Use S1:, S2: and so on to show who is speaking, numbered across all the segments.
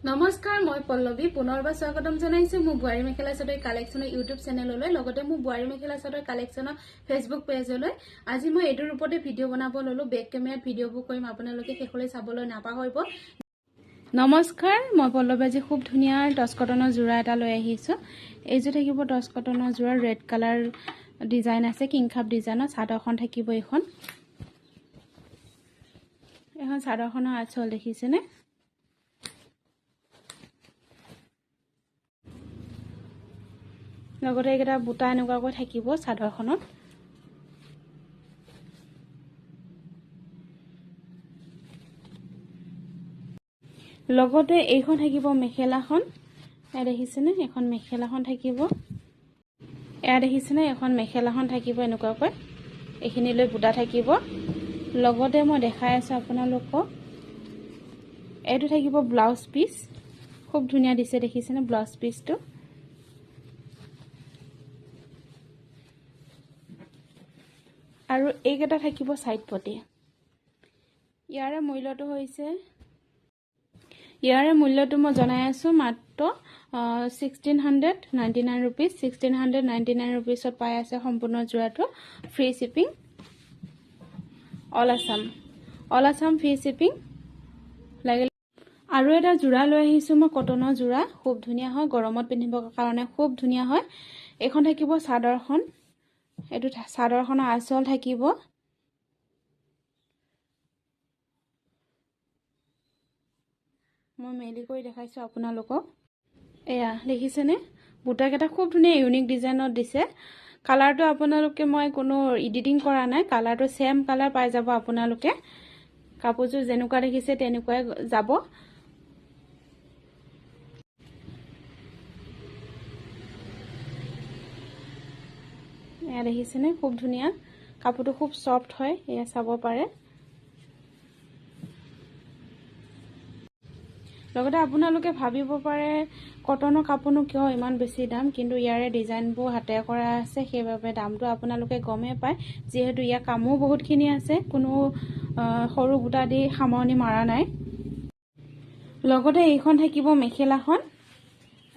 S1: নমস্কাৰ মই পল্লৱী পুনৰবাৰ স্বাগতম জনাইছো মোৰ বুৱাৰী মেখেলা চাদৰ কালেকচনৰ ইউটিউব চেনেললৈ লগতে মোৰ বুৱাৰী মেখেলা চাদৰ কালেকচনৰ ফেচবুক পেজলৈ আজি মই এইটোৰ ওপৰতে ভিডিঅ' বনাব ললো বেক কেমেৰাত ভিডিঅ'বোৰ কৰিম আপোনালোকে শেষলৈ চাবলৈ নাপাহৰিব নমস্কাৰ মই পল্লৱী আজি খুব ধুনীয়া টচ কটনৰ জোৰা এটা লৈ আহিছো এইযোৰ থাকিব টচ কটনৰ জোৰা ৰেড কালাৰ ডিজাইন আছে কিংখাপ ডিজাইনৰ চাদৰখন থাকিব এখন চাদৰখনৰ আঁচল দেখিছেনে লগতে এটা বুটা এনেকুৱাকৈ থাকিব চাদৰখনত লগতে এইখন থাকিব মেখেলাখন এ দেখিছেনে এখন মেখেলাখন থাকিব এয়া দেখিছেনে এখন মেখেলাখন থাকিব এনেকুৱাকৈ এইখিনিলৈ বুটা থাকিব লগতে মই দেখাই আছো আপোনালোকক এইটো থাকিব ব্লাউজ পিস খুব ধুনীয়া দিছে দেখিছেনে ব্লাউজ পিসটো আৰু এইকেটা থাকিব সাইড পটি ইয়াৰে মূল্যটো মই জনাই আছো মাত্ৰ 1699 रुपीस 1699 रुपीसত পাই আছে সম্পূৰ্ণ জোৰাটো free shipping all Assam free shipping লাগিল আৰু এটা জোৰা লৈ আহিছো মই কটনৰ জোৰা খুব ধুনীয়া হয় গৰমত পিন্ধিবৰ কাৰণে খুব ধুনীয়া হয় এখন থাকিব চাদৰখন এটো চাদৰখনৰ আঁচল থাকিব মই মেলি কৰি দেখাইছো আপোনালোকক এয়া দেখিছেনে বুটাকেটা খুব ধুনীয়া ইউনিক ডিজাইনত দিছে কালাৰটো আপোনালোকে মই কোনো এডিটিং কৰা নাই কালাৰটো সেম কালাৰ পাই যাব আপোনালোকে কাপোৰযোৰ যেনেকুৱা দেখিছে তেনেকুৱাই যাব এয়া দেখিছেনে খুব ধুনীয়া কাপোৰটো খুব সফট হয় এয়া চাব পাৰে লগতে আপোনালোকে ভাবিব পাৰে কটনৰ কাপোৰনো কিয় ইমান বেছি দাম কিন্তু ইয়াৰে ডিজাইনবোৰ হাতে কৰা আছে সেইবাবে দামটো আপোনালোকে গমে পায় যেহেতু ইয়া কামো বহুতখিনি আছে কোনো সৰু বুটা দি সামৰণি মাৰা নাই লগতে এইখন থাকিব মেখেলাখন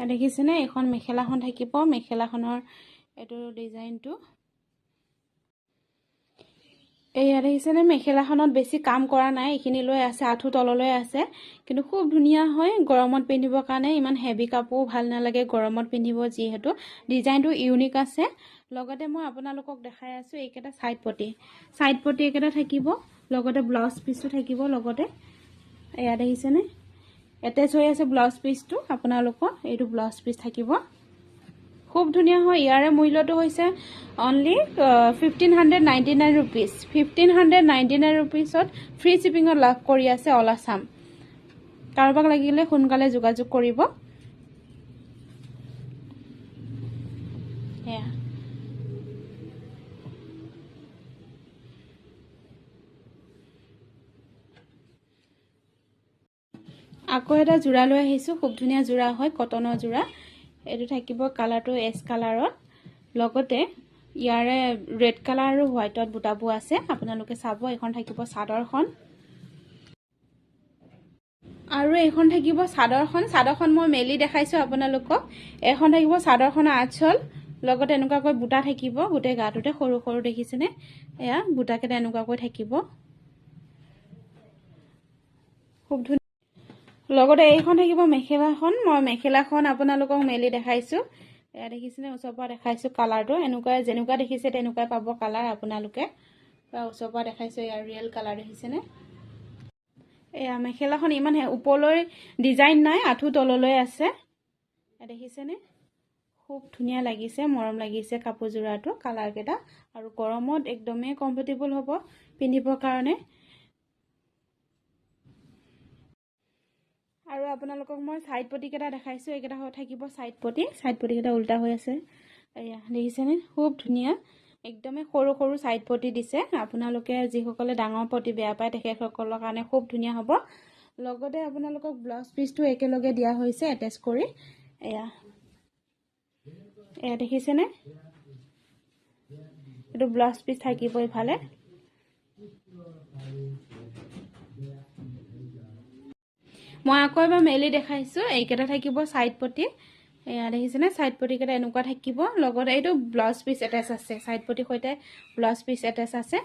S1: দেখিছেনে এইখন মেখেলাখন থাকিব মেখেলাখনৰ এটো ডিজাইনটো এয়া দেখিছেনে মেখেলাখনত বেছি কাম কৰা নাই এইখিনি লৈ আছে আঠু তললৈ আছে কিন্তু খুব ধুনীয়া হয় গৰমত পিন্ধিবৰ কাৰণে ইমান হেভি কাপোৰ ভাল নালাগে গৰমত পিন্ধিব যিহেতু ডিজাইনটো ইউনিক আছে লগতে মই আপোনালোকক দেখাই আছো এইকেটা সাইড পটি একেটা থাকিব লগতে ব্লাউজ পিসটো থাকিব লগতে এয়া দেখিছেনে এটেচ হৈ আছে ব্লাউজ পিসটো আপোনালোকৰ এইটো ব্লাউজ পিস থাকিব খুব ধুনীয়া হয় ইয়াৰে মূল্যটো হৈছে অনলি 1599 रुपीस 1599 रुपीसত ফ্ৰী শিপিংত লাভ কৰি আছে অল আসাম কাৰোবাক লাগিলে সোনকালে যোগাযোগ কৰিব এয়া আকৌ এটা জোৰা লৈ আহিছো খুব ধুনীয়া জোৰা হয় কটনৰ জোৰা এটো থাকিব কালাৰটো এছ কালাৰত লগতে ইয়াৰে ৰেড কালাৰ আৰু হোৱাইটত বুটাবু আছে আপোনালোকে চাব এখন থাকিব চাদৰখন আৰু এখন থাকিব চাদৰখন মই মেলি দেখাইছো আপোনালোকক এখন থাকিব চাদৰখনৰ আঁচল লগতে এনেকুৱাকৈ বুটা থাকিব গোটেই গাটোতে সৰু সৰু দেখিছেনে এয়া বুটাকেটা এনেকুৱাকৈ থাকিব খুব ধুনীয়া লগতে এইখন থাকিব মেখেলাখন মই মেখেলাখন আপোনালোকক মেলি দেখাইছো এয়া দেখিছেনে ওচৰৰ পৰা দেখাইছো কালাৰটো এনেকুৱা যেনেকুৱা দেখিছে তেনেকুৱাই পাব কালাৰ আপোনালোকে ওচৰৰ পৰা দেখাইছো ইয়াৰ ৰিয়েল কালাৰ দেখিছেনে এয়া মেখেলাখন ইমান ওপৰলৈ ডিজাইন নাই আঠু তললৈ আছে দেখিছেনে খুব ধুনীয়া লাগিছে মৰম লাগিছে কাপোৰজোৰাটো কালাৰ কেটা আৰু গৰমত একদমে কমফৰ্টেবল হ'ব পিন্ধিবৰ কাৰণে আৰু আপোনালোকক মই সাইড পটি কেটা দেখাইছো এইকেটা থাকিব সাইড পটি কেটা উল্টা হৈ আছে এয়া দেখিছেনে খুব ধুনীয়া একদমে সৰু সৰু সাইড পটি দিছে আপোনালোকে যিসকলে ডাঙৰ পটি বেয়া পায় তেখেতসকলৰ কাৰণে খুব ধুনীয়া হ'ব লগতে আপোনালোকক ব্লাউজ পিসটো একেলগে দিয়া হৈছে এটেচ কৰি এয়া দেখিছেনে এটো ব্লাউজ পিস থাকিব ইফালে মই আকৌ এবাৰ মেলি দেখাইছোঁ। এইকেইটা থাকিব ছাইড পটি, এয়া দেখিছেনে ছাইড পটিকেইটা এনেকুৱা থাকিব। লগত এইটো ব্লাউজ পিচ এটেচ আছে, ছাইড পটিৰ সৈতে ব্লাউজ পিচ এটেচ আছে।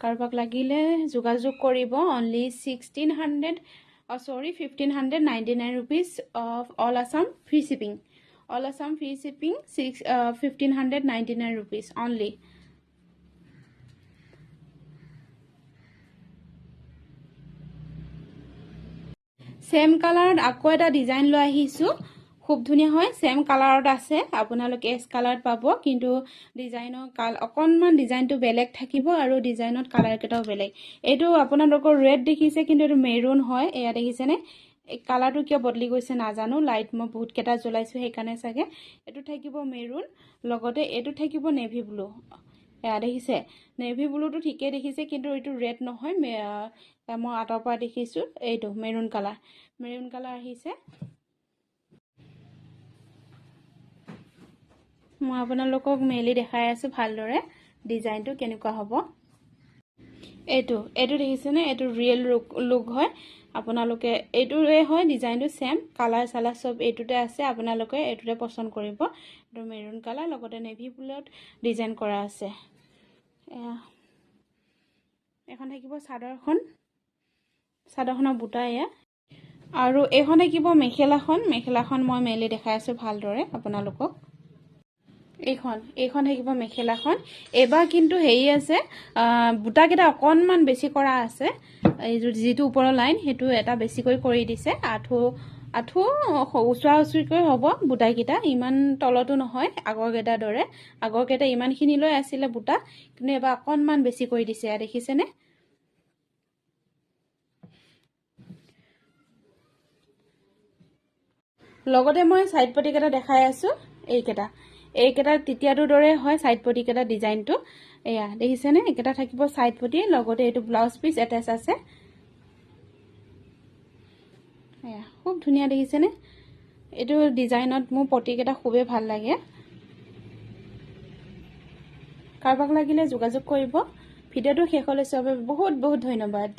S1: কাৰোবাক লাগিলে যোগাযোগ কৰিব। Only 1599 rupees of all Assam free shipping. All Assam free shipping 1599 rupees only. Same কালাৰত আকৌ এটা ডিজাইন লৈ আহিছোঁ। খুব ধুনীয়া হয়, সেম কালাৰত আছে। আপোনালোকে এছ কালাৰত পাব, কিন্তু ডিজাইনৰ অকণমান ডিজাইনটো বেলেগ থাকিব আৰু ডিজাইনত কালাৰকেইটাও বেলেগ। এইটো আপোনালোকৰ ৰেড দেখিছে, কিন্তু এইটো মেৰুন হয়। এয়া দেখিছেনে, এই কালাৰটো কিয় বদলি গৈছে নাজানো। লাইট মই বহুতকেইটা জ্বলাইছোঁ সেইকাৰণে চাগে। এইটো থাকিব মেৰুন, লগতে এইটো থাকিব নেভি ব্লু। এয়া দেখিছে, নেভি ব্লুটো ঠিকেই দেখিছে, কিন্তু এইটো ৰেড নহয়। মই আঁতৰ পৰা দেখিছোঁ এইটো মেৰুন কালাৰ আহিছে। মই আপোনালোকক মেলি দেখাই আছোঁ ভালদৰে ডিজাইনটো কেনেকুৱা হ'ব। এইটো দেখিছেনে, এইটো ৰিয়েল লুক হয়। আপোনালোকে এইটোৰে হয়, ডিজাইনটো ছেম, কালাৰ চালাৰ চব এইটোতে আছে। আপোনালোকে এইটোতে পচন্দ কৰিব। এইটো মেৰুন কালাৰ, লগতে নেভি ব্লুত ডিজাইন কৰা আছে। এখন থাকিব চাদৰখনৰ বুটা এয়া, আৰু এইখন থাকিব মেখেলাখন মই মেলি দেখাই আছোঁ ভালদৰে আপোনালোকক। এইখন থাকিব মেখেলাখন। এইবাৰ কিন্তু হেৰি আছে, বুটাকেইটা অকণমান বেছি কৰা আছে। এই যিটো ওপৰৰ লাইন সেইটো এটা বেছিকৈ কৰি দিছে। আঁঠু ওচৰা ওচৰিকৈ হ'ব বুটাকেইটা, ইমান তলতো নহয় আগৰকেইটাৰ দৰে। আগৰকেইটা ইমানখিনিলৈ আছিলে বুটা, কিন্তু এইবাৰ অকণমান বেছি কৰি দিছে। দেখিছেনে? লগতে মই ছাইড পটিকেইটা দেখাই আছোঁ। এইকেইটা তেতিয়াটোৰ দৰে হয় ছাইড পটিকেইটা ডিজাইনটো। এয়া দেখিছেনে, এইকেইটা থাকিব ছাইড পটি, লগতে এইটো ব্লাউজ পিচ এটেচ আছে। এয়া খুব ধুনীয়া দেখিছেনে? এইটো ডিজাইনত মোৰ পটিকেইটা খুবেই ভাল লাগে। কাৰোবাক লাগিলে যোগাযোগ কৰিব। ভিডিঅ'টো শেষলৈ চোৱাৰ বাবে বহুত বহুত ধন্যবাদ।